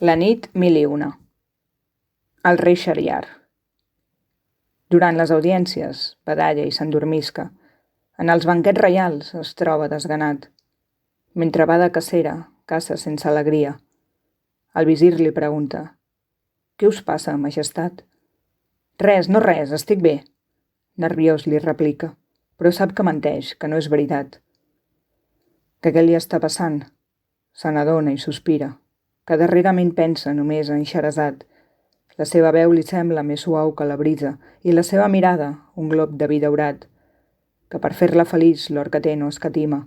La nit 1001. El rei Shahriar. Durant les audiències, badalla i s'endormisca. En els banquets reials es troba desganat. Mentre va de cacera, caça sense alegria. El visir li pregunta: «Què us passa, majestat?» «Res, no res, estic bé», nerviós li replica, però sap que menteix, que no és veritat. Que què li està passant? Se n'adona i sospira, que darrerament pensa només en Scheherazade. La seva veu li sembla més suau que la brisa i la seva mirada un glob de vi daurat, que per fer-la feliç l'or que té no escatima.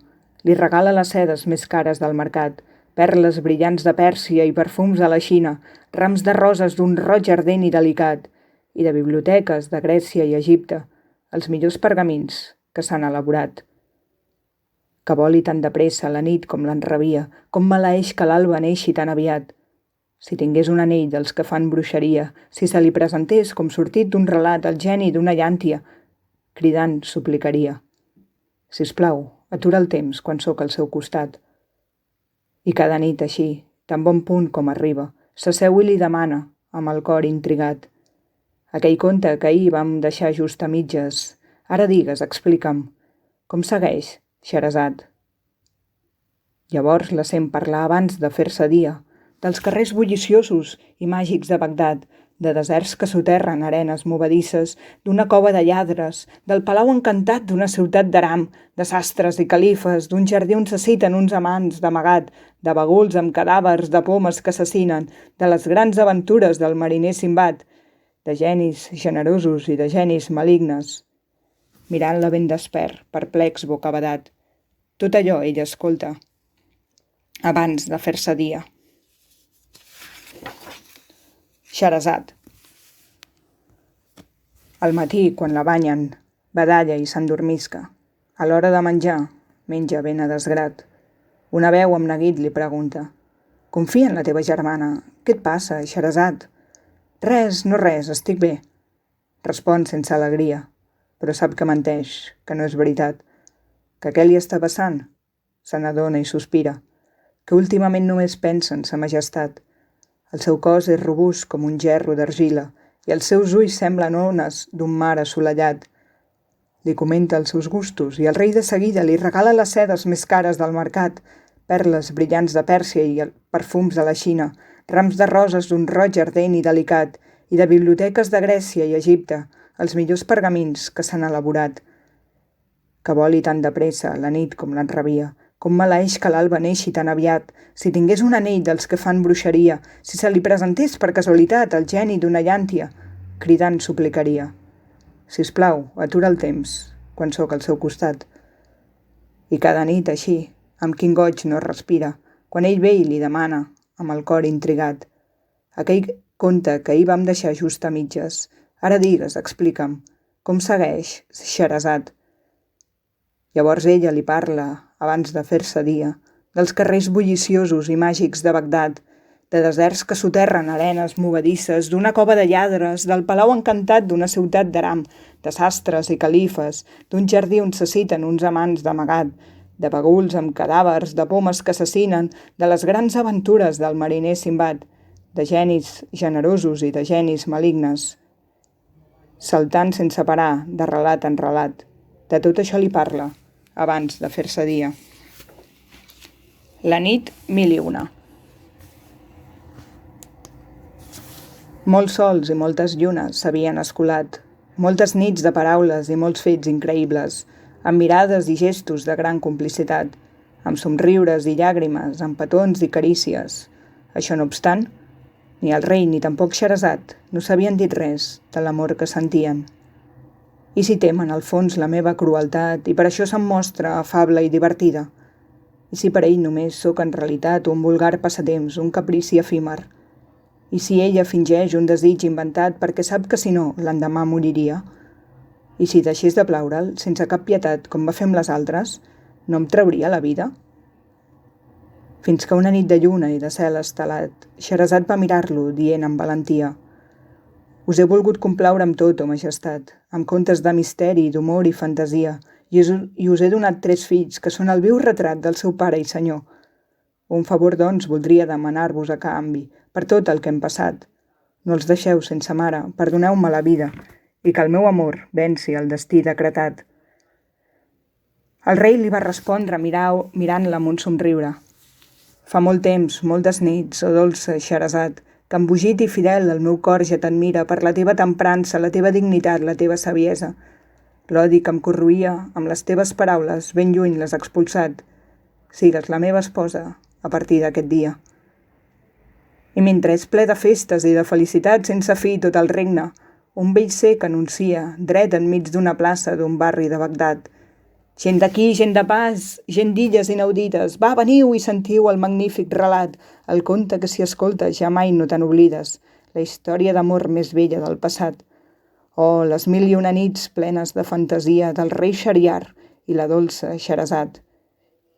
Li regala les sedes més cares del mercat, perles brillants de Pèrsia i perfums de la Xina, rams de roses d'un roig ardent i delicat, i de biblioteques de Grècia i Egipte, els millors pergamins que s'han elaborat. Que voli tan de pressa la nit com l'enrabia, com maleeix que l'alba neixi tan aviat. Si tingués un anell dels que fan bruixeria, si se li presentés com sortit d'un relat el geni d'una llàntia, cridant suplicaria: «Sisplau, atura el temps quan sóc al seu costat». I cada nit així, tan bon punt com arriba, s'asseu i li demana, amb el cor intrigat: «Aquell conte que ahir vam deixar just a mitges, ara digues, explica'm, com segueix, Scheherazade?» Llavors la sent parlar abans de fer-se dia, dels carrers bulliciosos i màgics de Bagdad, de deserts que soterren arenes movedisses, d'una cova de lladres, del palau encantat d'una ciutat d'Aram, de sastres i califes, d'un jardí on se citen uns amants d'amagat, de baguls amb cadàvers de pomes que assassinen, de les grans aventures del mariner Simbad, de genis generosos i de genis malignes. Mirant-la ben despert, perplex bocabadat. Tot allò ella escolta abans de fer-se dia. Scheherazade. Al matí, quan la banyen, badalla i s'endormisca. A l'hora de menjar, menja ben a desgrat. Una veu amb neguit li pregunta: «Confia en la teva germana. Què et passa, Scheherazade?» «Res, no res, estic bé», respon sense alegria, però sap que menteix, que no és veritat. Que què li està passant? Se n'adona i sospira, que últimament només pensa en sa majestat. El seu cos és robust com un gerro d'argila i els seus ulls semblen ones d'un mar assolellat. Li comenta els seus gustos i el rei de seguida li regala les sedes més cares del mercat, perles brillants de Pèrsia i perfums de la Xina, rams de roses d'un roig ardent i delicat, i de biblioteques de Grècia i Egipte, els millors pergamins que s'han elaborat. Que voli tan de pressa la nit com l'enrabia, com maleeix que l'alba neixi tan aviat. Si tingués un anell dels que fan bruixeria, si se li presentés per casualitat el geni d'una llàntia, cridant suplicaria: «Sisplau, atura el temps, quan sóc al seu costat». I cada nit així, amb quin goig no respira, quan ell ve i li demana, amb el cor intrigat: «Aquell conte que ahir vam deixar just a mitges, ara digues, explica'm, com segueix, Scheherazade?» Llavors ella li parla, abans de fer-se dia, dels carrers bulliciosos i màgics de Bagdad, de deserts que soterren arenes movedisses, d'una cova de lladres, del palau encantat d'una ciutat d'Aram, de sastres i califes, d'un jardí on se citen uns amants d'amagat, de baguls amb cadàvers de pomes que assassinen, de les grans aventures del mariner Simbad, de genis generosos i de genis malignes. Saltant sense parar, de relat en relat, de tot això li parla, abans de fer-se dia. La nit 1001. Molts sols i moltes llunes s'havien escolat, moltes nits de paraules i molts fets increïbles, amb mirades i gestos de gran complicitat, amb somriures i llàgrimes, amb petons i carícies. Això no obstant, ni el rei ni tampoc Scheherazade no s'havien dit res de l'amor que sentien. I si temen al fons la meva crueltat i per això se'm mostra afable i divertida? I si per ell només sóc en realitat un vulgar passatemps, un caprici efímer? I si ella fingeix un desig inventat perquè sap que si no l'endemà moriria? I si deixés de plaure'l sense cap pietat com va fer amb les altres, no em trauria la vida? Fins que una nit de lluna i de cel estelat, Scheherazade va mirar-lo dient amb valentia: «Us he volgut complaure amb tot, majestat, amb contes de misteri, d'humor i fantasia, i us he donat 3 fills que són el viu retrat del seu pare i senyor. Un favor, doncs, voldria demanar-vos a canvi, per tot el que hem passat. No els deixeu sense mare, perdoneu-me la vida, i que el meu amor venci el destí decretat. El rei li va respondre mirant-la amb un somriure. Fa molt temps, moltes nits, oh dolça Xeresat, que embogit i fidel el meu cor ja t'admira per la teva temprança, la teva dignitat, la teva saviesa. L'odi que em corroïa, amb les teves paraules, ben lluny l'has expulsat. Sigues la meva esposa a partir d'aquest dia. I mentre és ple de festes i de felicitat sense fi tot el regne, un vell cec anuncia, dret enmig d'una plaça d'un barri de Bagdad. Gent d'aquí, gent de pas, gent d'illes inaudites, va, veniu i sentiu el magnífic relat, el conte que si escoltes ja mai no te n'oblides, la història d'amor més vella del passat. Oh, les 1001 nits plenes de fantasia del rei Xeriar i la dolça Xeresat.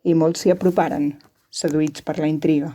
I molts s'hi aproparen, seduïts per la intriga.